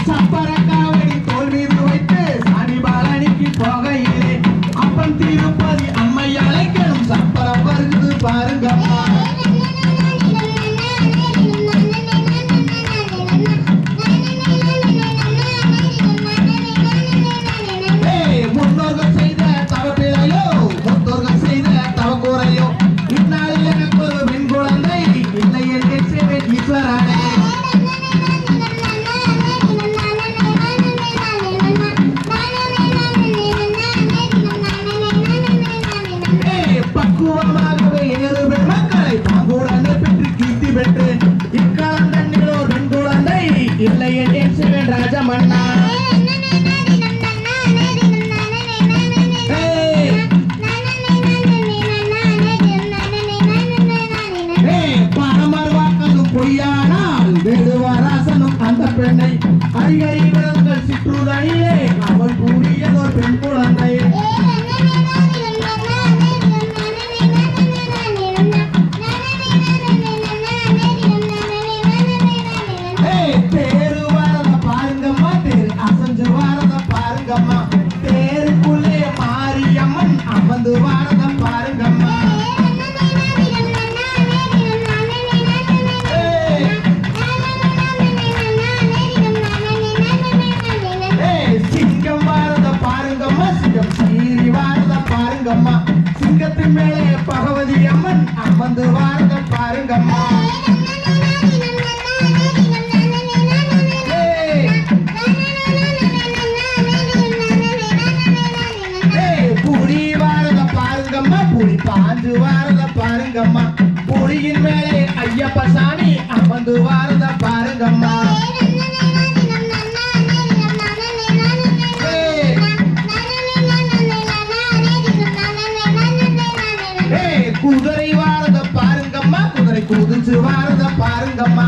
சப்பரக்காவடி தோல் மீது வைத்து சாணி பாலனிக்கு போகையிலே அப்பன் திருப்பதி அம்மை அழைக்கணும் சப்பரம் வருது பாருங்கம்மா. முன்னோர்கள் செய்த தவப்பிழையோ முத்தோர்கள் செய்த தவக்கூறையோ இந்நாளில் எனக்கு ஒரு பெண் குழந்தை இல்லை என்று செய்வேன் ஈஸ்வரனே. பக்குவமாகவே ஏழு பெண் மக்களை பங்குடனே பெற்று கீர்த்தி பெற்று இக்காலம் தண்ணில் ஒரு பெண் குழந்தை இல்லை என்று செய்வேன் ராஜமன்னா. பொய்யானால் வேடுவராசனும் அந்த பெண்ணை அடிகை விரல்கள் சிற்றுதனிலே அவள் கூறியதோர் பெண் குழந்தை. தேரு வாரத பாருங்கம்மா தேரு அசஞ்சு வாரத பாருங்கம்மா தேருக்குள்ளே மாரியம்மன் அமர்ந்து வாரத பாருங்கம்மா. சீரி வாரத பாருங்கம்மா சிங்கத்தின் மேலே பகவதி அம்மன் அமர்ந்து வாரத பாருங்கம்மா. புலி வாரத பாருங்கம்மா புலி பாஞ்சு வாரத பாருங்கம்மா புலியின் மேலே ஐயப்ப சாமி அமர்ந்து வாரத பாருங்கம்மா. குதிரை வாரத பாருங்கம்மா குதிரை குதிச்சு வாரத பாருங்கம்மா